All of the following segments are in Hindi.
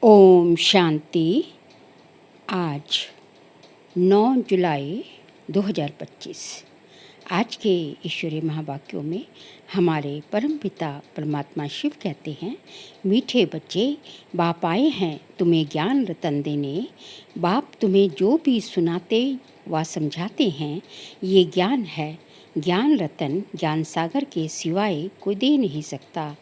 ओम शांति। आज 9 जुलाई 2025। आज के ईश्वरीय महावाक्यों में हमारे परमपिता परमात्मा शिव कहते हैं, मीठे बच्चे, बाप आए हैं तुम्हें ज्ञान रतन देने। बाप तुम्हें जो भी सुनाते व समझाते हैं ये ज्ञान है। ज्ञान रतन ज्ञान सागर के सिवाय कोई दे नहीं सकता।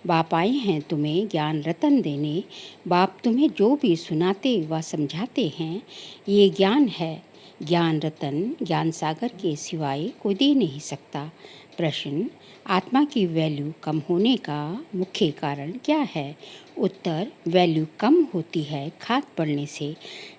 बाप आए हैं तुम्हें ज्ञान रतन देने। बाप तुम्हें जो भी सुनाते व समझाते हैं ये ज्ञान है। ज्ञान रतन ज्ञान सागर के सिवाय कोई दे नहीं सकता। प्रश्न, आत्मा की वैल्यू कम होने का मुख्य कारण क्या है? उत्तर, वैल्यू कम होती है खाद पड़ने से।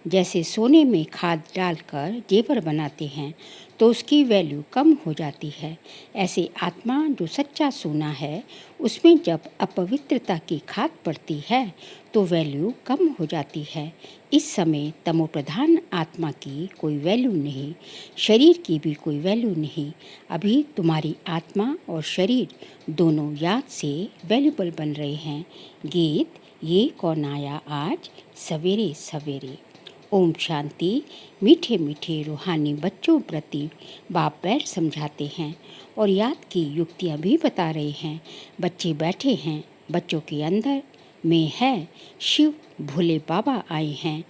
जैसे सोने में खाद डालकर जेवर बनाते हैं तो उसकी वैल्यू कम हो जाती है, ऐसे आत्मा जो सच्चा सोना है उसमें जब अपवित्रता की खाद पड़ती है तो वैल्यू कम हो जाती है। इस समय तमोप्रधान आत्मा की कोई वैल्यू नहीं, शरीर की भी कोई वैल्यू नहीं। अभी तुम्हारी आत्मा और शरीर दोनों याद से वैल्यूबल बन रहे हैं। गीत, ये कौन आया आज सवेरे सवेरे। ओम शांति। मीठे मीठे रूहानी बच्चों प्रति बाप बैठ समझाते हैं और याद की युक्तियाँ भी बता रहे हैं। बच्चे बैठे हैं, बच्चों के अंदर में है शिव भोले बाबा आए हैं।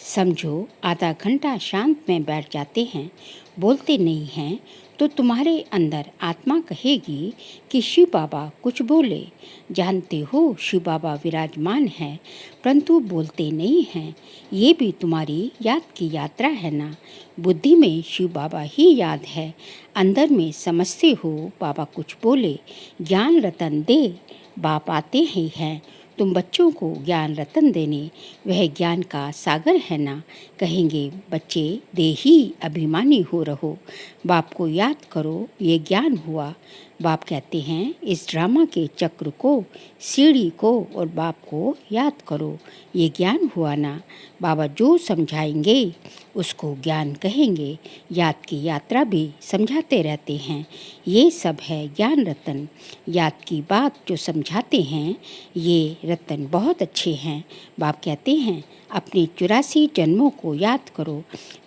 समझो, आधा घंटा शांत में बैठ जाते हैं, बोलते नहीं हैं तो तुम्हारे अंदर आत्मा कहेगी कि शिव बाबा कुछ बोले। जानते हो शिव बाबा विराजमान है परंतु बोलते नहीं हैं। ये भी तुम्हारी याद की यात्रा है ना। बुद्धि में शिव बाबा ही याद है, अंदर में समझते हो बाबा कुछ बोले। ज्ञान रतन दे बाप आते ही हैं तुम बच्चों को ज्ञान रतन देने। वह ज्ञान का सागर है ना। कहेंगे बच्चे देही अभिमानी हो रहो, बाप को याद करो ये ज्ञान हुआ। बाप कहते हैं इस ड्रामा के चक्र को, सीढ़ी को और बाप को याद करो, ये ज्ञान हुआ ना। बाबा जो समझाएंगे उसको ज्ञान कहेंगे। याद की यात्रा भी समझाते रहते हैं। ये सब है ज्ञान रतन। याद की बात जो समझाते हैं ये रतन बहुत अच्छे हैं। बाप कहते हैं अपने 84 जन्मों को याद करो।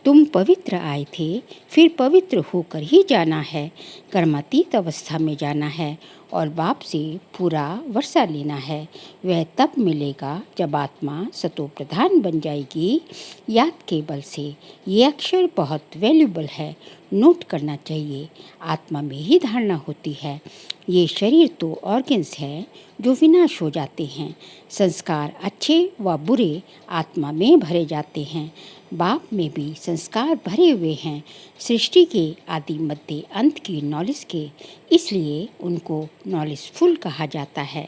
तुम पवित्र आए थे, फिर पवित्र होकर ही जाना है। कर्मातीत अवस्था में जाना है और बाप से पूरा वर्षा लेना है। वह तब मिलेगा जब आत्मा सतो प्रधान बन जाएगी याद के बल से। ये अक्षर बहुत वैल्यूबल है, नोट करना चाहिए। आत्मा में ही धारणा होती है। ये शरीर तो ऑर्गन्स है जो विनाश हो जाते हैं। संस्कार अच्छे व बुरे आत्मा में भरे जाते हैं। बाप में भी संस्कार भरे हुए हैं, सृष्टि के आदि मध्य अंत की नॉलेज के, इसलिए उनको नॉलेजफुल कहा जाता है।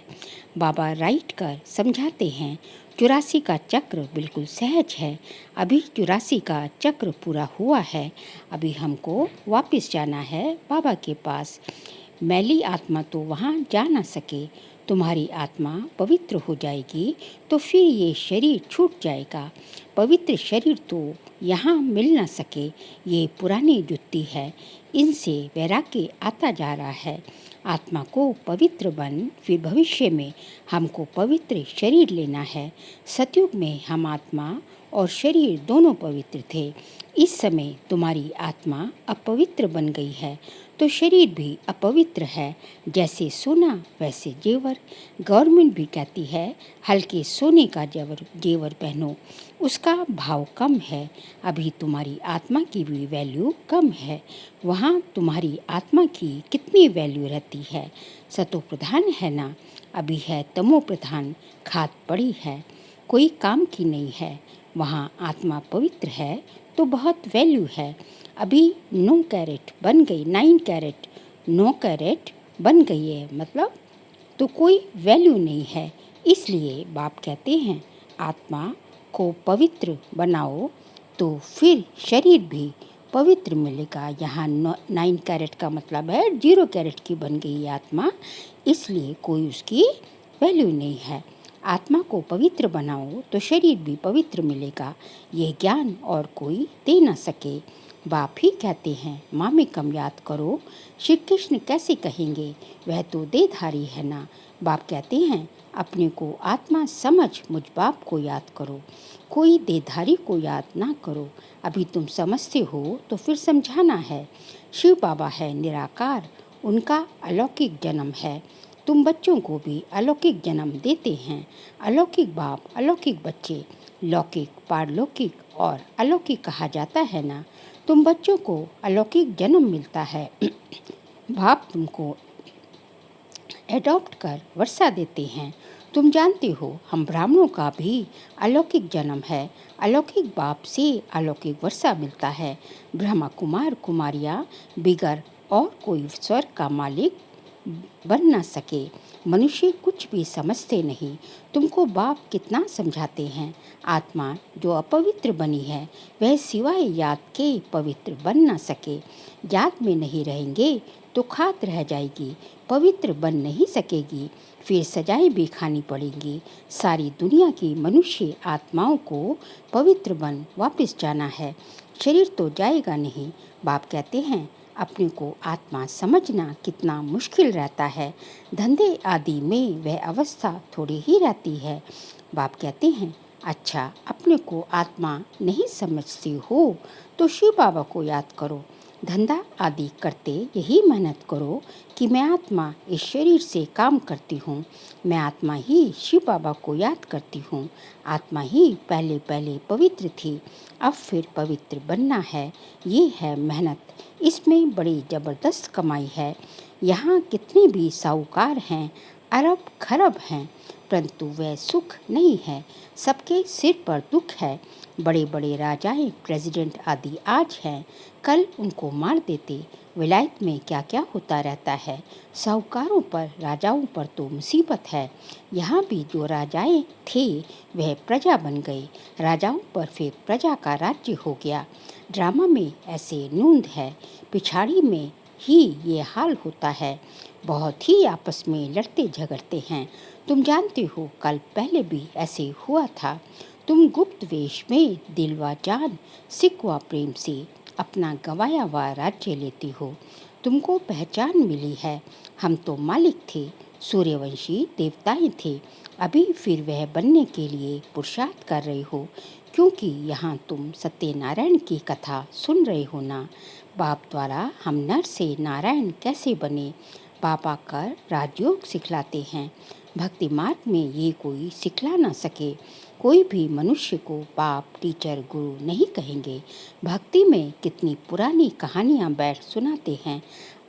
बाबा राइट कर समझाते हैं 84 का चक्र बिल्कुल सहज है। अभी 84 का चक्र पूरा हुआ है। अभी हमको वापस जाना है बाबा के पास। मैली आत्मा तो वहाँ जा ना सके। तुम्हारी आत्मा पवित्र हो जाएगी तो फिर ये शरीर छूट जाएगा। पवित्र शरीर तो यहाँ मिल ना सके। ये पुरानी जुत्ती है, इनसे वैराग्य आता जा रहा है। आत्मा को पवित्र बन, फिर भविष्य में हमको पवित्र शरीर लेना है। सतयुग में हम आत्मा और शरीर दोनों पवित्र थे। इस समय तुम्हारी आत्मा अपवित्र बन गई है तो शरीर भी अपवित्र है। जैसे सोना वैसे जेवर। गवर्नमेंट भी कहती है हल्के सोने का जेवर पहनो, उसका भाव कम है। अभी तुम्हारी आत्मा की भी वैल्यू कम है। वहाँ तुम्हारी आत्मा की कितनी वैल्यू रहती है? सतो प्रधान है ना। अभी है तमो प्रधान, खाद पड़ी है, कोई काम की नहीं है। वहाँ आत्मा पवित्र है तो बहुत वैल्यू है। अभी 9 कैरेट बन गई, 9 कैरेट 9 कैरेट बन गई है, मतलब तो कोई वैल्यू नहीं है। इसलिए बाप कहते हैं आत्मा को पवित्र बनाओ तो फिर शरीर भी पवित्र मिलेगा। यहाँ 9 कैरेट का मतलब है 0 कैरेट की बन गई आत्मा, इसलिए कोई उसकी वैल्यू नहीं है। आत्मा को पवित्र बनाओ तो शरीर भी पवित्र मिलेगा। ये ज्ञान और कोई दे ना सके। बाप ही कहते हैं माँ में कम याद करो। श्री कृष्ण कैसे कहेंगे, वह तो देहधारी है ना। बाप कहते हैं अपने को आत्मा समझ मुझ बाप को याद करो, कोई देहधारी को याद ना करो। अभी तुम समझते हो तो फिर समझाना है। शिव बाबा है निराकार, उनका अलौकिक जन्म है। तुम बच्चों को भी अलौकिक जन्म देते हैं। अलौकिक बाप अलौकिक बच्चे, लौकिक पारलौकिक और अलौकिक कहा जाता है ना। तुम बच्चों को अलौकिक जन्म मिलता है। बाप तुमको एडॉप्ट कर वर्षा देते हैं। तुम जानते हो हम ब्राह्मणों का भी अलौकिक जन्म है। अलौकिक बाप से अलौकिक वर्षा मिलता है। ब्रह्मा कुमार कुमारियाँ बिगर और कोई स्वर्ग का मालिक बन ना सके। मनुष्य कुछ भी समझते नहीं। तुमको बाप कितना समझाते हैं। आत्मा जो अपवित्र बनी है वह सिवाय याद के पवित्र बन ना सके। याद में नहीं रहेंगे तो खात रह जाएगी, पवित्र बन नहीं सकेगी। फिर सजाएं भी खानी पड़ेंगी। सारी दुनिया की मनुष्य आत्माओं को पवित्र बन वापस जाना है। शरीर तो जाएगा नहीं। बाप कहते हैं अपने को आत्मा समझना कितना मुश्किल रहता है। धंधे आदि में वह अवस्था थोड़ी ही रहती है। बाप कहते हैं अच्छा अपने को आत्मा नहीं समझती हो तो शिव बाबा को याद करो। धंधा आदि करते यही मेहनत करो कि मैं आत्मा इस शरीर से काम करती हूँ। मैं आत्मा ही शिव बाबा को याद करती हूँ। आत्मा ही पहले पहले पवित्र थी, अब फिर पवित्र बनना है। ये है मेहनत, इसमें बड़ी ज़बरदस्त कमाई है। यहाँ कितने भी साहूकार हैं, अरब खरब हैं, परंतु वह सुख नहीं है। सबके सिर पर दुख है। बड़े बड़े राजाएं प्रेसिडेंट आदि आज हैं, कल उनको मार देते। विलायत में क्या क्या होता रहता है। साहूकारों पर राजाओं पर तो मुसीबत है। यहाँ भी जो राजाएं थे वह प्रजा बन गए। राजाओं पर फिर प्रजा का राज्य हो गया। ड्रामा में ऐसे नूंद है, पिछाड़ी में ही ये हाल होता है। बहुत ही आपस में लड़ते झगड़ते हैं। तुम जानते हो कल पहले भी ऐसे हुआ था। तुम गुप्त वेश में दिल व जान सिक व प्रेम से अपना गंवाया हुआ राज्य लेती हो। तुमको पहचान मिली है। हम तो मालिक थे, सूर्यवंशी देवताएं थे। अभी फिर वह बनने के लिए पुरुषार्थ कर रहे हो, क्योंकि यहाँ तुम सत्यनारायण की कथा सुन रहे हो ना। बाप द्वारा हम नर से नारायण कैसे बने, बाप आकर राजयोग सिखलाते हैं। भक्ति मार्ग में ये कोई सिखला ना सके। कोई भी मनुष्य को बाप टीचर गुरु नहीं कहेंगे। भक्ति में कितनी पुरानी कहानियाँ बैठ सुनाते हैं।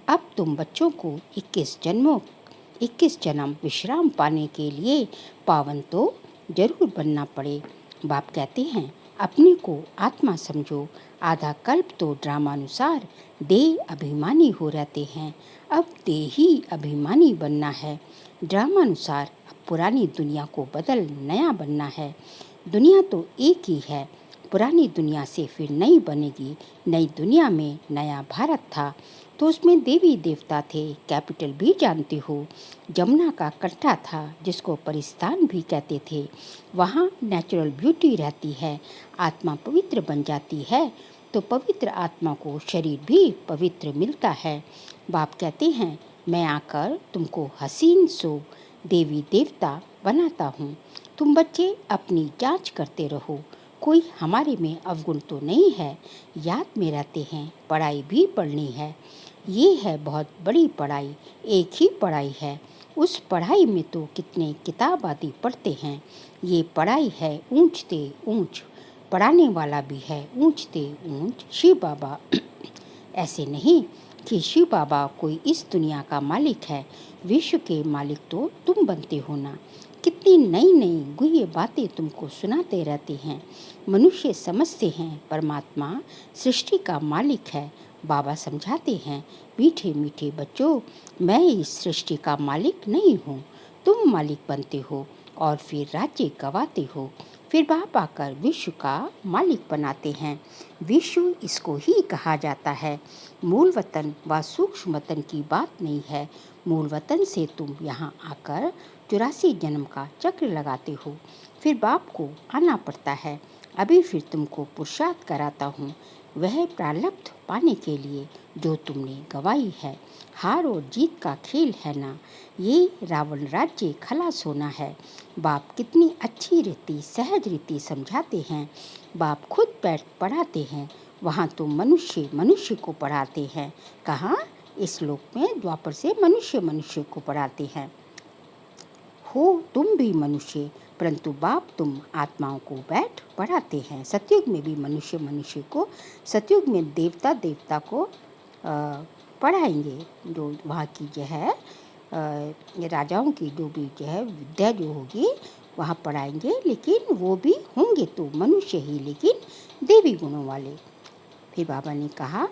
अब तुम बच्चों को 21 जन्म विश्राम पाने के लिए पावन तो जरूर बनना पड़े। बाप कहते हैं अपने को आत्मा समझो। आधा कल्प तो ड्रामानुसार देह अभिमानी हो रहते हैं, अब देह ही अभिमानी बनना है। ड्रामानुसार अब पुरानी दुनिया को बदल नया बनना है। दुनिया तो एक ही है, पुरानी दुनिया से फिर नई बनेगी। नई दुनिया में नया भारत था तो उसमें देवी देवता थे, कैपिटल भी जानते हो। जमुना का कंठा था जिसको परिस्तान भी कहते थे। वहाँ नेचुरल ब्यूटी रहती है। आत्मा पवित्र बन जाती है तो पवित्र आत्मा को शरीर भी पवित्र मिलता है। बाप कहते हैं मैं आकर तुमको हसीन सो देवी देवता बनाता हूँ। तुम बच्चे अपनी जांच करते रहो, कोई हमारे में अवगुण तो नहीं है। याद में रहते हैं, पढ़ाई भी पढ़नी है। ये है बहुत बड़ी पढ़ाई, एक ही पढ़ाई है। उस पढ़ाई में तो कितने किताब आदि पढ़ते हैं। ये पढ़ाई है ऊंचते ऊंच, पढ़ाने वाला भी है ऊंचते ऊंच शिव बाबा। ऐसे नहीं कि शिव बाबा कोई इस दुनिया का मालिक है। विश्व के मालिक तो तुम बनते हो ना। कितनी नई नई गुह्य बातें तुमको सुनाते रहते हैं। मनुष्य समझते हैं परमात्मा सृष्टि का मालिक है। बाबा समझाते हैं मीठे मीठे बच्चों, मैं इस सृष्टि का मालिक नहीं हूँ। तुम मालिक बनते हो और फिर राज्य गवाते हो। फिर बाप आकर विश्व का मालिक बनाते हैं। विश्व इसको ही कहा जाता है। मूल वतन व सूक्ष्म वतन की बात नहीं है। मूल वतन से तुम यहाँ आकर 84 जन्म का चक्र लगाते हो, फिर बाप को आना पड़ता है। अभी फिर तुमको पुरुषार्थ कराता हूँ। वह प्रारब्ध पाने के लिए जो तुमने गवाई है। हार और जीत का खेल है ना, ये रावण राज्य खलास होना है। बाप कितनी अच्छी रीति सहज रीति समझाते हैं। बाप खुद बैठ पढ़ाते हैं, वहाँ तो मनुष्य मनुष्य को पढ़ाते हैं। कहाँ? इस श्लोक में द्वापर से मनुष्य मनुष्य को पढ़ाते हैं। हो तुम भी मनुष्य, परंतु बाप तुम आत्माओं को बैठ पढ़ाते हैं। सतयुग में भी मनुष्य मनुष्य को, सतयुग में देवता देवता को पढ़ाएंगे। जो वहाँ की जो है राजाओं की जो भी जो है विद्या जो होगी वहाँ पढ़ाएंगे, लेकिन वो भी होंगे तो मनुष्य ही, लेकिन देवी गुणों वाले। फिर बाबा ने कहा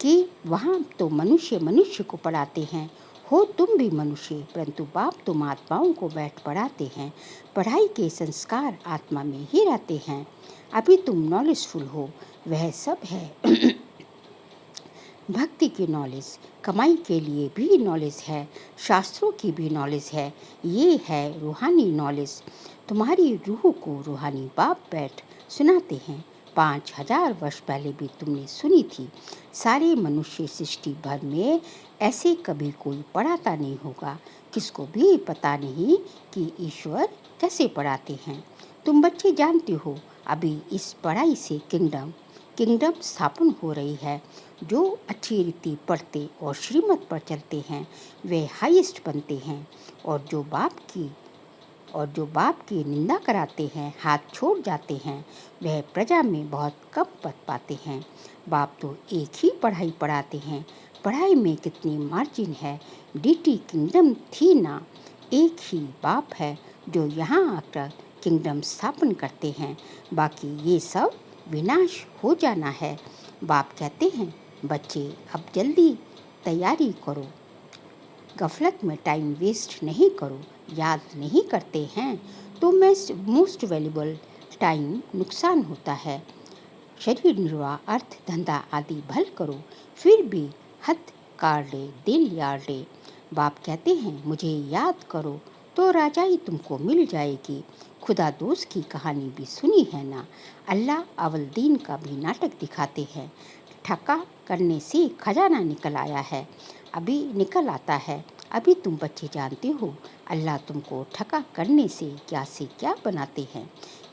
कि वहाँ तो मनुष्य मनुष्य को पढ़ाते हैं। हो तुम भी मनुष्य, परंतु बाप तुम आत्माओं को बैठ पढ़ाते हैं। पढ़ाई के संस्कार आत्मा में ही रहते हैं। अभी तुम नॉलेजफुल हो, वह सब है भक्ति की नॉलेज, कमाई के लिए भी नॉलेज है, शास्त्रों की भी नॉलेज है। ये है रूहानी नॉलेज। तुम्हारी रूह को रूहानी बाप बैठ सुनाते हैं। 5000 वर्ष पहले भी तुमने सुनी थी। सारे मनुष्य सृष्टि भर में ऐसे कभी कोई पढ़ाता नहीं होगा। किसको भी पता नहीं कि ईश्वर कैसे पढ़ाते हैं। तुम बच्चे जानते हो, अभी इस पढ़ाई से किंगडम स्थापन हो रही है। जो अच्छी रीति पढ़ते और श्रीमत पर चलते हैं वे हाईएस्ट बनते हैं, और जो बाप की निंदा कराते हैं, हाथ छोड़ जाते हैं, वह प्रजा में बहुत कम पद पाते हैं। बाप तो एक ही पढ़ाई पढ़ाते हैं। पढ़ाई में कितनी मार्जिन है। डीटी किंगडम थी ना, एक ही बाप है जो यहाँ आकर किंगडम स्थापन करते हैं। बाकी ये सब विनाश हो जाना है। बाप कहते हैं बच्चे अब जल्दी तैयारी करो, गफलत में टाइम वेस्ट नहीं करो। याद नहीं करते हैं तो मोस्ट वैल्यूबल टाइम नुकसान होता है। शरीर निर्वाह, अर्थ धंधा आदि भल करो, फिर भी हद कार ले, दिल यार ले। बाप कहते हैं मुझे याद करो तो राजाई तुमको मिल जाएगी। खुदा दोस्त की कहानी भी सुनी है ना। अल्लाह अवलदीन का भी नाटक दिखाते हैं। ठका करने से खजाना निकल आया है, अभी निकल आता है। अभी तुम बच्चे जानते हो अल्लाह तुमको ठका करने से क्या बनाते हैं।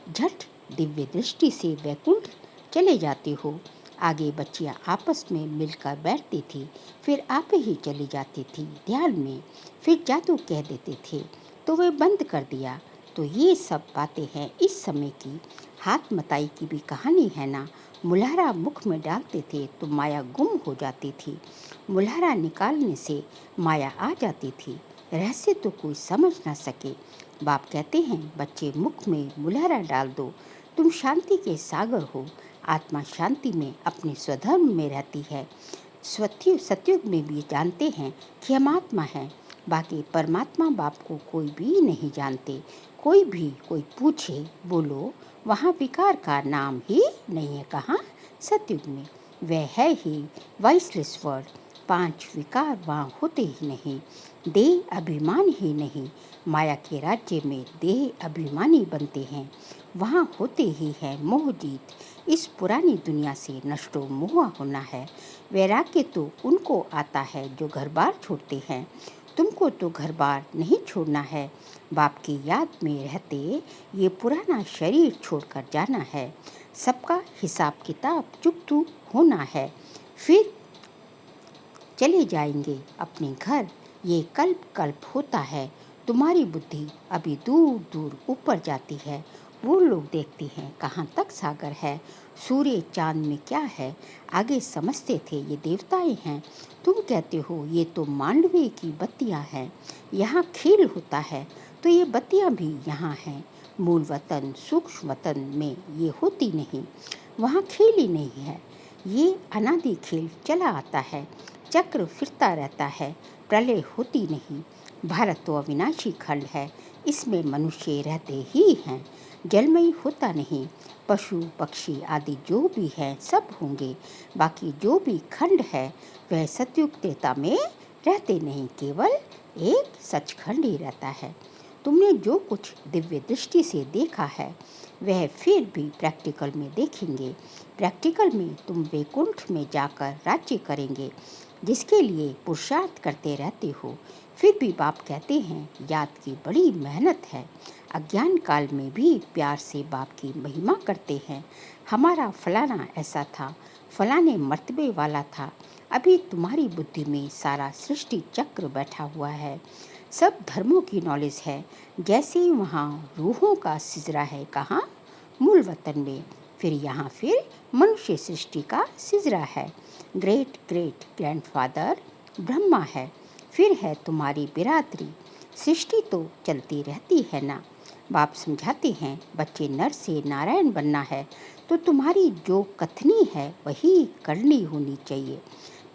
झट दिव्य दृष्टि से वैकुंठ चले जाते हो। आगे बच्चियाँ आपस में मिलकर बैठती थी, फिर आप ही चली जाती थी ध्यान में, फिर जादू कह देते थे तो वे बंद कर दिया। तो ये सब बातें हैं इस समय की। हाथ मताई की भी कहानी है ना। मुल्हारा मुख में डालते थे तो माया गुम हो जाती थी। मुल्हारा निकालने से माया आ जाती थी। रहस्य तो कोई समझ ना सके। बाप कहते हैं बच्चे मुख में मुल्हारा डाल दो, तुम शांति के सागर हो। आत्मा शांति में अपने स्वधर्म में रहती है। सतयुग में भी जानते हैं कि हम आत्मा हैं, बाकी परमात्मा बाप को कोई भी नहीं जानते। कोई पूछे बोलो, वहाँ विकार का नाम ही नहीं है। कहाँ? सतयुग में वह है ही वाइसलेस वर्ड। 5 विकार वहाँ होते ही नहीं। देह अभिमान ही नहीं। माया के राज्य में देह अभिमानी बनते हैं, वहाँ होते ही है मोह जीत। इस पुरानी दुनिया से नष्टो मोह होना है। वैराग्य तो उनको आता है जो घर बार छोड़ते हैं। तुमको तो घर बार नहीं छोड़ना है। बाप की याद में रहते ये पुराना शरीर छोड़कर जाना है। सबका हिसाब किताब चुकतू होना है, फिर चले जाएंगे अपने घर। ये कल्प कल्प होता है। तुम्हारी बुद्धि अभी दूर दूर ऊपर जाती है। वो लोग देखते हैं कहाँ तक सागर है, सूर्य चांद में क्या है। आगे समझते थे ये देवताएं हैं। तुम कहते हो ये तो मांडवे की बत्तियां हैं। यहाँ खेल होता है तो ये बत्तियां भी यहाँ हैं। मूल वतन सूक्ष्म वतन में ये होती नहीं, वहाँ खेल ही नहीं है। ये अनादि खेल चला आता है, चक्र फिरता रहता है, प्रलय होती नहीं। भारत तो अविनाशी खंड है, इसमें मनुष्य रहते ही हैं। जलमयी होता नहीं। पशु पक्षी आदि जो भी हैं सब होंगे। बाकी जो भी खंड है वह सतयुग त्रेता में रहते नहीं, केवल एक सचखंड ही रहता है। तुमने जो कुछ दिव्य दृष्टि से देखा है वह फिर भी प्रैक्टिकल में देखेंगे। प्रैक्टिकल में तुम वैकुंठ में जाकर राज्य करेंगे, जिसके लिए पुरुषार्थ करते रहते हो। फिर भी बाप कहते हैं याद की बड़ी मेहनत है। अज्ञान काल में भी प्यार से बाप की महिमा करते हैं। हमारा फलाना ऐसा था, फलाने मर्तबे वाला था। अभी तुम्हारी बुद्धि में सारा सृष्टि चक्र बैठा हुआ है, सब धर्मों की नॉलेज है। जैसे वहाँ रूहों का सिजरा है, कहाँ? मूल वतन में। फिर यहाँ फिर मनुष्य सृष्टि का सिजरा है। ग्रेट ग्रेट ग्रैंडफादर ब्रह्मा है। फिर है तुम्हारी बिरादरी। सृष्टि तो चलती रहती है ना। बाप समझाते हैं बच्चे, नर से नारायण बनना है तो तुम्हारी जो कथनी है वही करनी होनी चाहिए।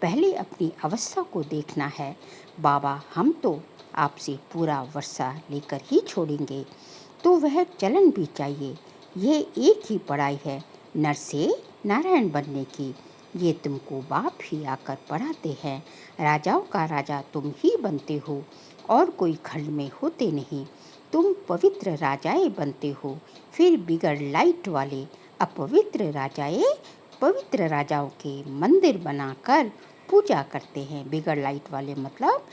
पहले अपनी अवस्था को देखना है। बाबा हम तो आपसे पूरा वर्षा लेकर ही छोड़ेंगे, तो वह चलन भी चाहिए। ये एक ही पढ़ाई है नर से नारायण बनने की। ये तुमको बाप ही आकर पढ़ाते हैं। राजाओं का राजा तुम ही बनते हो और कोई खंड में होते नहीं। तुम पवित्र राजाएं बनते हो, फिर बिगड़ लाइट वाले अपवित्र राजाएं पवित्र राजाओं के मंदिर बनाकर पूजा करते हैं। बिगड़ लाइट वाले मतलब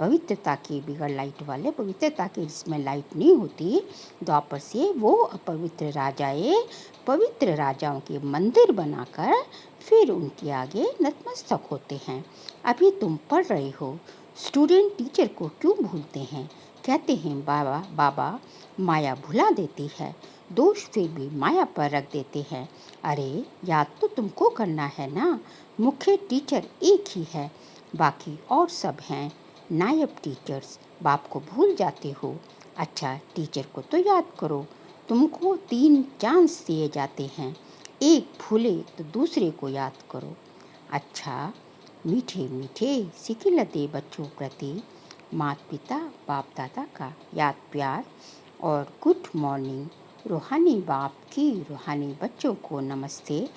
पवित्रता की, बिगड़ लाइट वाले पवित्रता की, जिसमें लाइट नहीं होती। द्वापर से वो अपवित्र राजाएं पवित्र राजाओं के मंदिर बनाकर फिर उनके आगे नतमस्तक होते हैं। अभी तुम पढ़ रहे हो। स्टूडेंट टीचर को क्यों भूलते हैं? कहते हैं बाबा बाबा माया भुला देती है। दोष फिर भी माया पर रख देते हैं। अरे याद तो तुमको करना है ना। मुख्य टीचर एक ही है, बाकी और सब हैं नायब टीचर्स। बाप को भूल जाते हो। अच्छा टीचर को तो याद करो। तुमको 3 चांस दिए जाते हैं, एक भूले तो दूसरे को याद करो। अच्छा मीठे मीठे सिकिलते बच्चों प्रति माता पिता बाप दादा का याद प्यार और गुड मॉर्निंग। रूहानी बाप की रूहानी बच्चों को नमस्ते।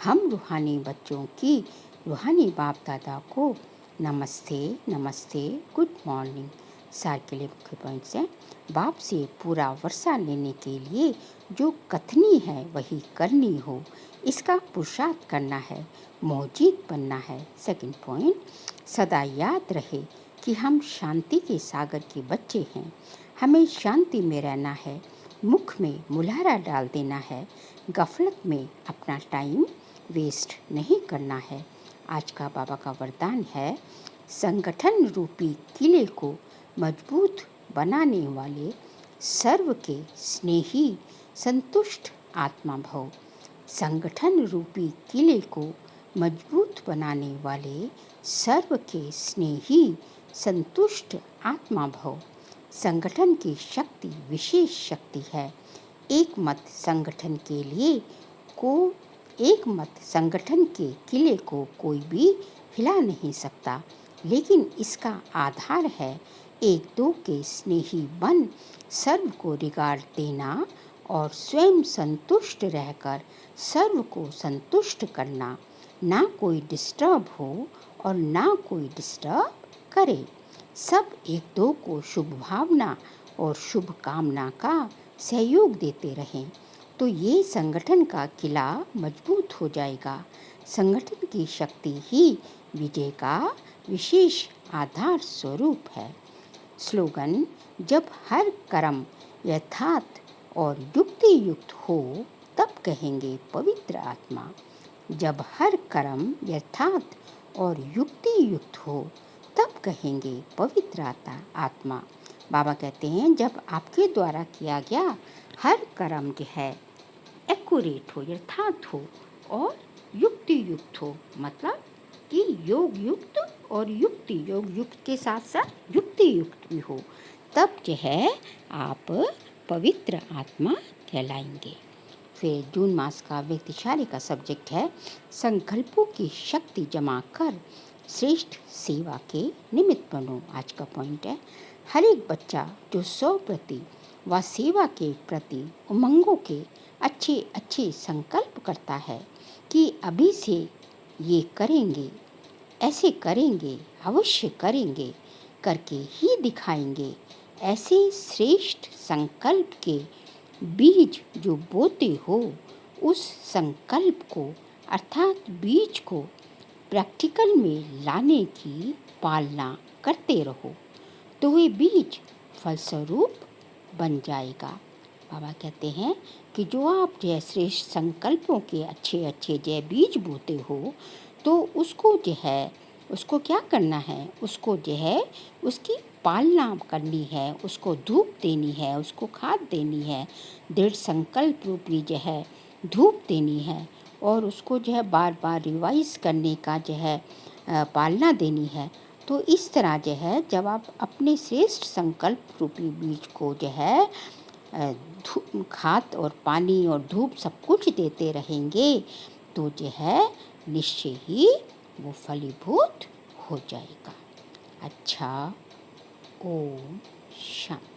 हम रूहानी बच्चों की रूहानी बाप दादा को नमस्ते नमस्ते, गुड मॉर्निंग। सार के लिए मुख्य पॉइंट्स हैं। बाप से पूरा वर्षा लेने के लिए जो कथनी है वही करनी हो, इसका पुरुषार्थ करना है, मौजूद बनना है। सेकंड पॉइंट, सदा याद रहे कि हम शांति के सागर के बच्चे हैं। हमें शांति में रहना है, मुख में मुलारा डाल देना है, गफलत में अपना टाइम वेस्ट नहीं करना है। आज का बाबा का वरदान है, संगठन रूपी किले को मजबूत बनाने वाले सर्व के स्नेही संतुष्ट आत्मा भव। संगठन रूपी किले को मजबूत बनाने वाले सर्व के स्नेही संतुष्ट आत्मा भव। संगठन की शक्ति विशेष शक्ति है। एक मत संगठन के किले को कोई भी हिला नहीं सकता, लेकिन इसका आधार है एक दो के स्नेही बन सर्व को रिगार्ड देना और स्वयं संतुष्ट रहकर सर्व को संतुष्ट करना। ना कोई डिस्टर्ब हो और ना कोई डिस्टर्ब करे। सब एक दो को शुभ भावना और शुभ कामना का सहयोग देते रहें, तो ये संगठन का किला मजबूत हो जाएगा। संगठन की शक्ति ही विजय का विशेष आधार स्वरूप है। स्लोगन, जब हर कर्म यथार्थ और युक्ति युक्त हो तब कहेंगे पवित्र आत्मा। जब हर कर्म यथार्थ और युक्ति युक्त हो तब कहेंगे पवित्र आत्मा। बाबा कहते हैं जब आपके द्वारा किया गया हर कर्म जो है एक्यूरेट हो, यथार्थ हो और युक्ति युक्त हो, मतलब कि योग युक्त और युक्ति, योग युक्त के साथ साथ युक्ति युक्त भी हो, तब जो है आप पवित्र आत्मा कहलाएंगे। फिर जून मास का व्यक्तिशाली का सब्जेक्ट है, संकल्पों की शक्ति जमा कर श्रेष्ठ सेवा के निमित्त बनो। आज का पॉइंट है, हर एक बच्चा जो 100% व सेवा के प्रति उमंगों के अच्छे अच्छे संकल्प करता है कि अभी से ये करेंगे, ऐसे करेंगे, अवश्य करेंगे, करके ही दिखाएंगे, ऐसे श्रेष्ठ संकल्प के बीज जो बोते हो उस संकल्प को अर्थात बीज को प्रैक्टिकल में लाने की पालना करते रहो तो वे बीज फलस्वरूप बन जाएगा। बाबा कहते हैं कि जो आप जय श्रेष्ठ संकल्पों के अच्छे अच्छे जय बीज बोते हो तो उसको जो है उसको क्या करना है, उसको जो है उसकी पालना करनी है, उसको धूप देनी है, उसको खाद देनी है, दृढ़ संकल्प रूपी जो है धूप देनी है और उसको जो है बार बार रिवाइज करने का जो है पालना देनी है। तो इस तरह जो है जब आप अपने श्रेष्ठ संकल्प रूपी बीज को जो है खाद और पानी और धूप सब कुछ देते रहेंगे तो जो है निश्चय ही वो फलीभूत हो जाएगा। अच्छा, ओम शांति।